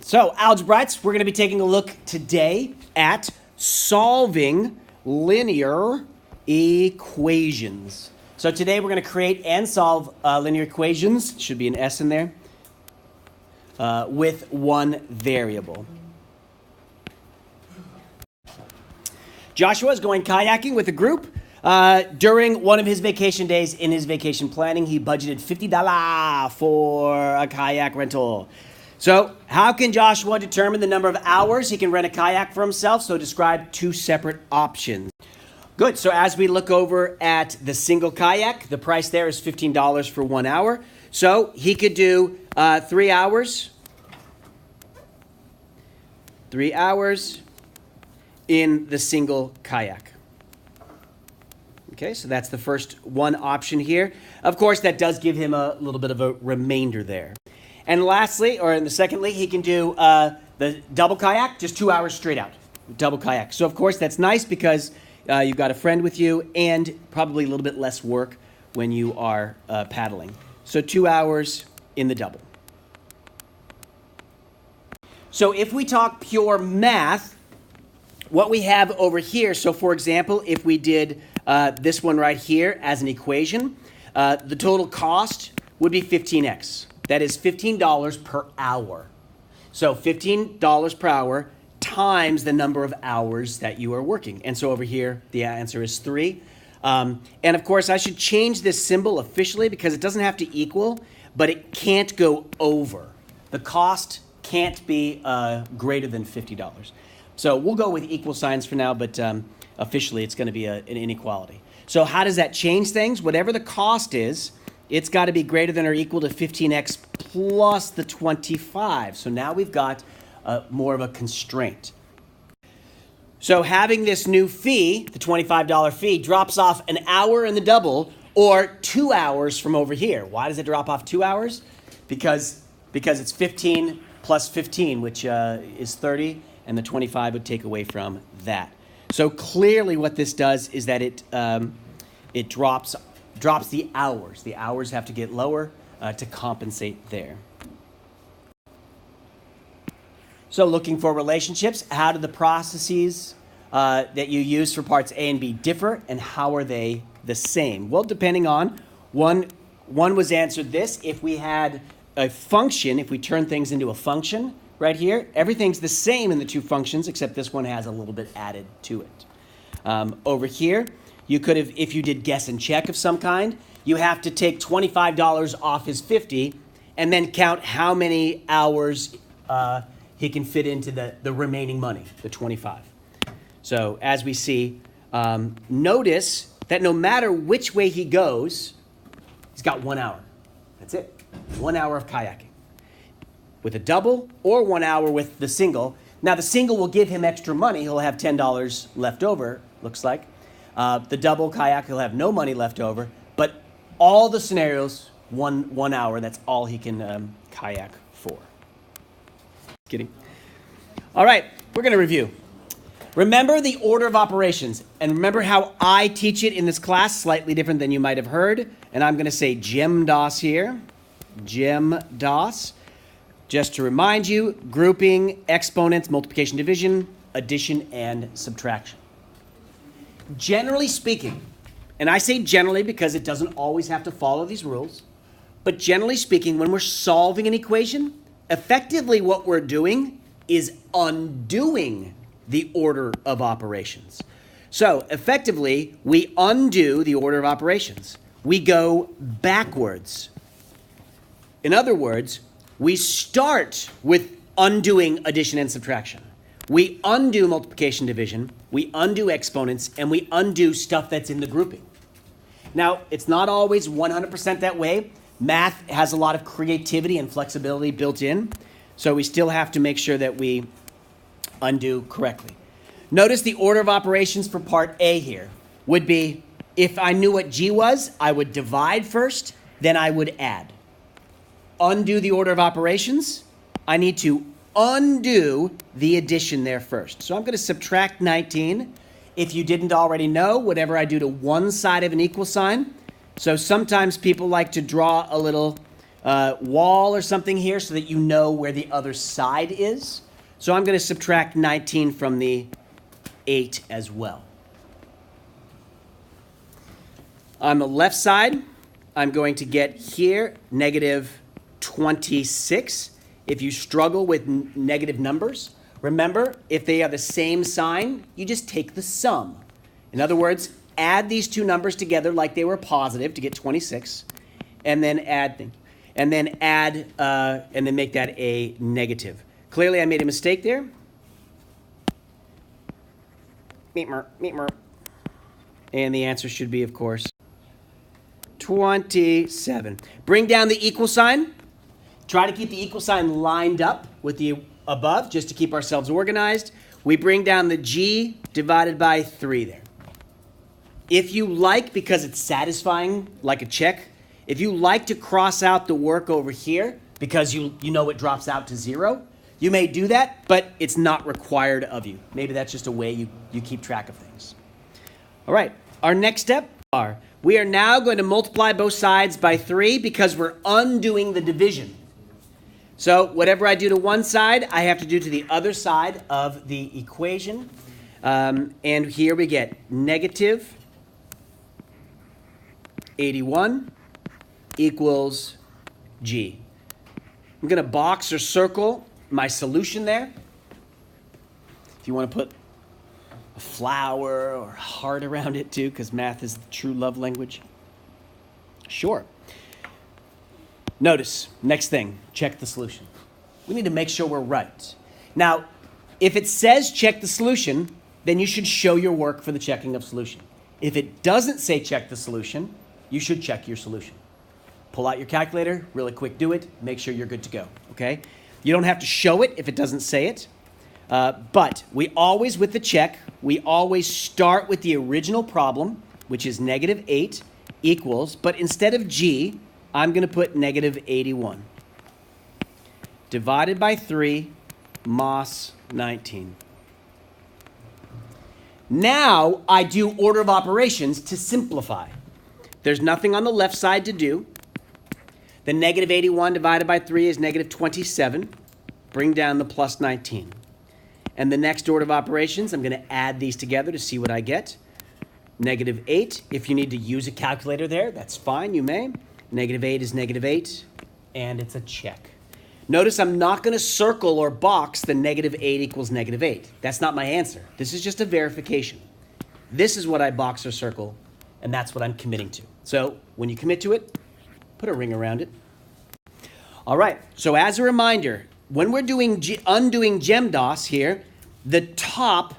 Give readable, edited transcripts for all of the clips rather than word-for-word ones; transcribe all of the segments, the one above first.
So, Algebrites, we're going to be taking a look today at solving linear equations. So today we're going to create and solve linear equations, should be an S in there, with one variable. Joshua is going kayaking with a group. During one of his vacation days in his vacation planning, he budgeted $50 for a kayak rental. So how can Joshua determine the number of hours he can rent a kayak for himself? So describe two separate options. Good. So as we look over at the single kayak, the price there is $15 for 1 hour. So he could do 3 hours. 3 hours in the single kayak. Okay, so that's the first one option here. Of course, that does give him a little bit of a remainder there. And lastly, or in the secondly, he can do the double kayak, just 2 hours straight out. Double kayak. So, of course, that's nice because you've got a friend with you and probably a little bit less work when you are paddling. So 2 hours in the double. So if we talk pure math, what we have over here, so for example, if we did this one right here as an equation, the total cost would be 15x. That is $15 per hour. So $15 per hour times the number of hours that you are working. And so over here, the answer is 3. And of course, I should change this symbol officially because it doesn't have to equal, but it can't go over. The cost can't be greater than $50. So we'll go with equal signs for now, but officially it's going to be an inequality. So how does that change things? Whatever the cost is, it's got to be greater than or equal to 15x plus the 25. So now we've got more of a constraint. So having this new fee, the $25 fee, drops off an hour in the double or 2 hours from over here. Why does it drop off 2 hours? Because it's 15 plus 15, which is 30, and the 25 would take away from that. So clearly what this does is that it drops the hours. The hours have to get lower to compensate there. So looking for relationships, how do the processes that you use for parts A and B differ, and how are they the same? Well, depending on, one was answered this. If we had a function, if we turn things into a function right here, everything's the same in the two functions, except this one has a little bit added to it. Over here, you could have, if you did guess and check of some kind, you have to take $25 off his 50 and then count how many hours he can fit into the remaining money, the 25. So as we see, notice that no matter which way he goes, he's got 1 hour. That's it. 1 hour of kayaking. With a double or 1 hour with the single. Now the single will give him extra money. He'll have $10 left over, looks like. The double kayak, he'll have no money left over. But all the scenarios, one hour, that's all he can kayak for. Kidding. All right, we're going to review. Remember the order of operations. And remember how I teach it in this class, slightly different than you might have heard. And I'm going to say GEMDOS here. GEMDOS. Just to remind you, grouping, exponents, multiplication, division, addition, and subtraction. Generally speaking, and I say generally because it doesn't always have to follow these rules, but generally speaking, when we're solving an equation, effectively what we're doing is undoing the order of operations. So effectively, we undo the order of operations. We go backwards. In other words, we start with undoing addition and subtraction. We undo multiplication, division, we undo exponents, and we undo stuff that's in the grouping. Now, it's not always 100% that way. Math has a lot of creativity and flexibility built in, so we still have to make sure that we undo correctly. Notice the order of operations for part A here would be, if I knew what G was, I would divide first, then I would add. Undo the order of operations, I need to undo the addition there first. So I'm going to subtract 19. If you didn't already know, whatever I do to one side of an equal sign. So sometimes people like to draw a little wall or something here so that you know where the other side is. So I'm going to subtract 19 from the 8 as well. On the left side, I'm going to get here negative 26. If you struggle with negative numbers, remember, if they are the same sign, you just take the sum. In other words, add these two numbers together like they were positive to get 26, and then and then make that a negative. Clearly, I made a mistake there. And the answer should be, of course, 27. Bring down the equal sign. Try to keep the equal sign lined up with the above just to keep ourselves organized. We bring down the G divided by 3 there. If you like, because it's satisfying like a check, if you like to cross out the work over here because you know it drops out to 0, you may do that, but it's not required of you. Maybe that's just a way you keep track of things. All right, our next step we are now going to multiply both sides by 3 because we're undoing the division. So whatever I do to one side, I have to do to the other side of the equation. And here we get negative 81 equals G. I'm going to box or circle my solution there. If you want to put a flower or a heart around it too, because math is the true love language. Sure. Notice, next thing, check the solution. We need to make sure we're right. Now, if it says check the solution, then you should show your work for the checking of solution. If it doesn't say check the solution, you should check your solution. Pull out your calculator, really quick, do it, make sure you're good to go, okay? You don't have to show it if it doesn't say it, but we always, with the check, we always start with the original problem, which is negative 8 equals, but instead of G, I'm going to put negative 81 divided by 3 mas 19. Now I do order of operations to simplify. There's nothing on the left side to do. The negative 81 divided by 3 is negative 27. Bring down the plus 19. And the next order of operations, I'm going to add these together to see what I get. Negative 8. If you need to use a calculator there, that's fine, you may. Negative 8 is negative 8, and it's a check. Notice I'm not going to circle or box the negative 8 equals negative 8. That's not my answer. This is just a verification. This is what I box or circle, and that's what I'm committing to. So when you commit to it, put a ring around it. All right, so as a reminder, when we're doing undoing GEMDOS here, the top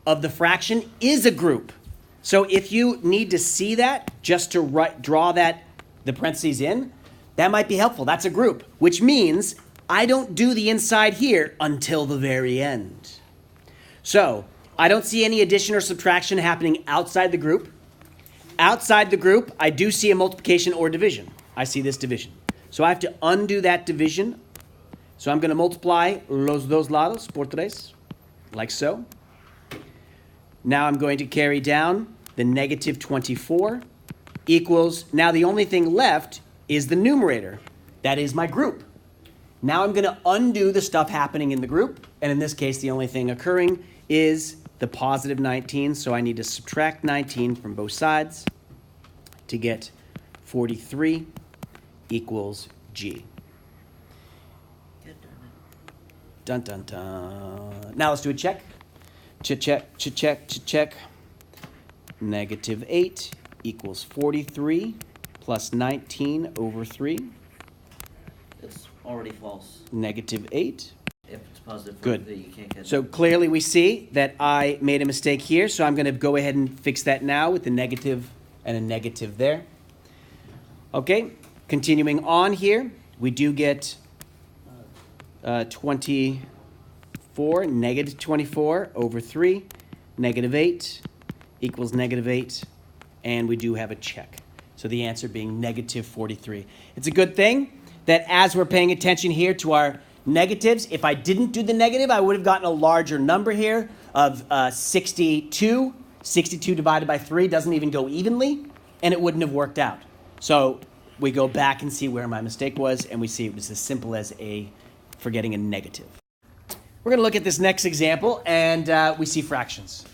of the fraction is a group. So if you need to see that, just to draw the parentheses in, that might be helpful. That's a group, which means I don't do the inside here until the very end. So I don't see any addition or subtraction happening outside the group. Outside the group, I do see a multiplication or division. I see this division. So I have to undo that division. So I'm going to multiply los dos lados por tres, like so. Now I'm going to carry down the negative 24 equals, now the only thing left is the numerator. That is my group. Now I'm going to undo the stuff happening in the group, and in this case, the only thing occurring is the positive 19, so I need to subtract 19 from both sides to get 43 equals G. Dun, dun, dun. Now let's do a check. Check. Negative 8 equals 43 plus 19 over 3. It's already false. Negative 8. If it's positive, Good. you can't get So clearly we see that I made a mistake here, so I'm going to go ahead and fix that now with the negative and a negative there. Okay, continuing on here, we do get 24, negative 24 over 3, negative 8 equals negative 8, and we do have a check. So the answer being negative 43. It's a good thing that as we're paying attention here to our negatives, if I didn't do the negative, I would have gotten a larger number here of 62. 62 divided by 3 doesn't even go evenly, and it wouldn't have worked out. So we go back and see where my mistake was, and we see it was as simple as forgetting a negative. We're going to look at this next example, and we see fractions.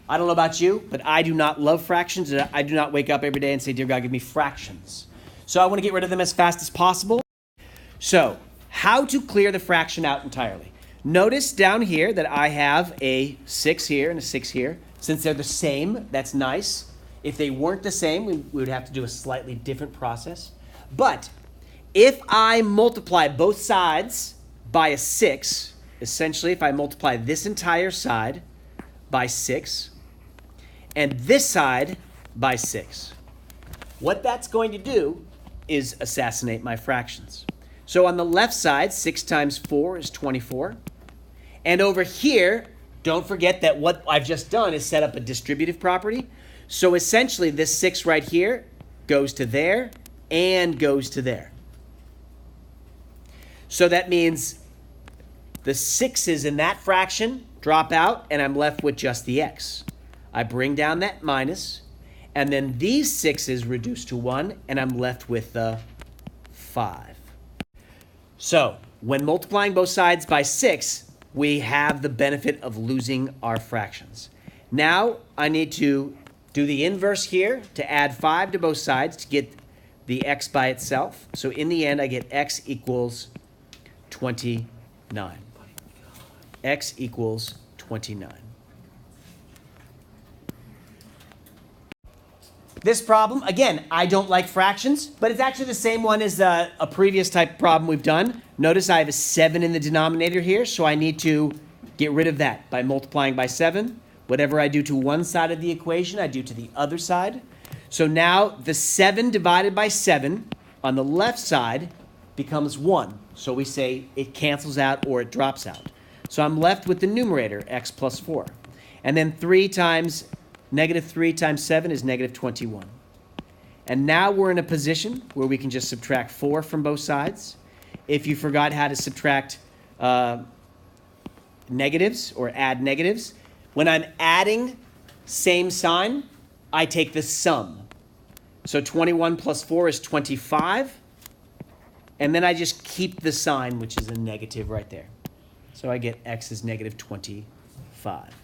I don't know about you, but I do not love fractions. I do not wake up every day and say, dear God, give me fractions. So I want to get rid of them as fast as possible. So how to clear the fraction out entirely? Notice down here that I have a 6 here and a 6 here. Since they're the same, that's nice. If they weren't the same, we would have to do a slightly different process. But if I multiply both sides by a 6, essentially if I multiply this entire side by 6 and this side by 6, what that's going to do is assassinate my fractions. So on the left side, 6 times 4 is 24. And over here, don't forget that what I've just done is set up a distributive property. So essentially, this 6 right here goes to there and goes to there. So that means the 6's in that fraction drop out, and I'm left with just the x. I bring down that minus, and then these 6's reduce to 1, and I'm left with the 5. So when multiplying both sides by 6, we have the benefit of losing our fractions. Now I need to do the inverse here to add 5 to both sides to get the x by itself. So in the end, I get x equals 29. X equals 29. This problem, again, I don't like fractions, but it's actually the same one as a previous type of problem we've done. Notice I have a 7 in the denominator here, so I need to get rid of that by multiplying by 7. Whatever I do to one side of the equation, I do to the other side. So now the 7 divided by 7 on the left side becomes 1. So we say it cancels out or it drops out. So I'm left with the numerator, x plus 4. And then negative 3 times 7 is negative 21. And now we're in a position where we can just subtract 4 from both sides. If you forgot how to subtract negatives or add negatives, when I'm adding same sign, I take the sum. So 21 plus 4 is 25. And then I just keep the sign, which is a negative right there. So I get x is negative 25.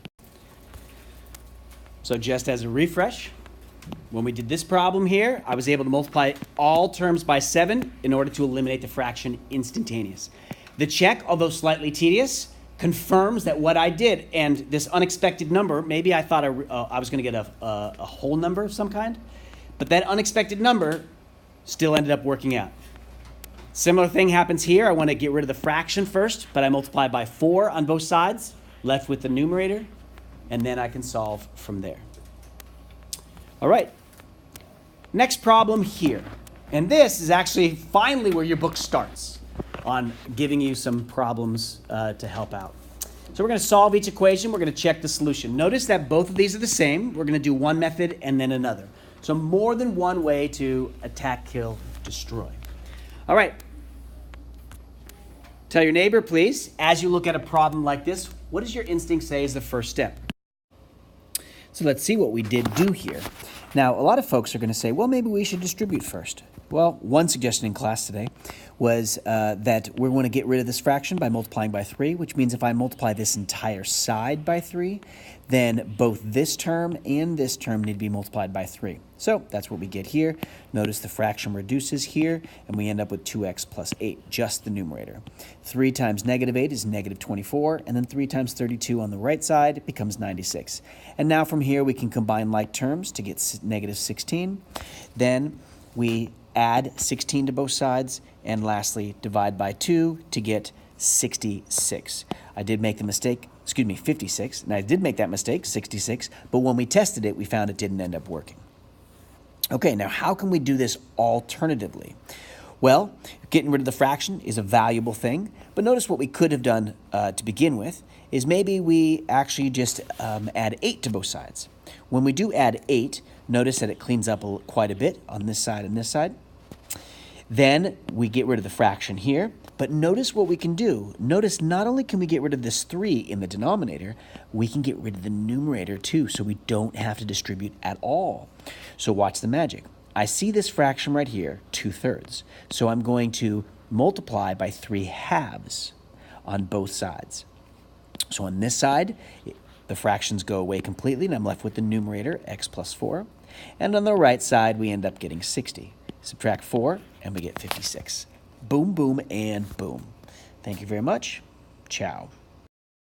So just as a refresh, when we did this problem here, I was able to multiply all terms by 7 in order to eliminate the fraction instantaneous. The check, although slightly tedious, confirms that what I did, and this unexpected number, maybe I thought I was going to get a whole number of some kind, but that unexpected number still ended up working out. Similar thing happens here. I want to get rid of the fraction first, but I multiply by 4 on both sides, left with the numerator, and then I can solve from there. All right, next problem here. And this is actually finally where your book starts on giving you some problems to help out. So we're going to solve each equation. We're going to check the solution. Notice that both of these are the same. We're going to do one method and then another. So more than one way to attack, kill, destroy. All right. Tell your neighbor, please, as you look at a problem like this, what does your instinct say is the first step? So let's see what we did do here. Now, a lot of folks are going to say, well, maybe we should distribute first. Well, one suggestion in class today was that we're going to get rid of this fraction by multiplying by 3, which means if I multiply this entire side by 3, then both this term and this term need to be multiplied by 3. So that's what we get here. Notice the fraction reduces here, and we end up with 2x plus 8, just the numerator. 3 times negative 8 is negative 24, and then 3 times 32 on the right side becomes 96. And now from here, we can combine like terms to get negative 16. Then we add 16 to both sides, and lastly, divide by 2 to get 66. I did make the mistake, 56, and I did make that mistake, 66, but when we tested it, we found it didn't end up working. Okay, now how can we do this alternatively? Well, getting rid of the fraction is a valuable thing, but notice what we could have done to begin with is maybe we actually just add 8 to both sides. When we do add 8, notice that it cleans up quite a bit on this side and this side. Then we get rid of the fraction here, but notice what we can do. Notice not only can we get rid of this 3 in the denominator, we can get rid of the numerator too, so we don't have to distribute at all. So watch the magic. I see this fraction right here, 2/3. So I'm going to multiply by 3/2 on both sides. So on this side, the fractions go away completely, and I'm left with the numerator, x plus 4. And on the right side, we end up getting 60. Subtract 4, and we get 56. Boom, boom, and boom. Thank you very much. Ciao.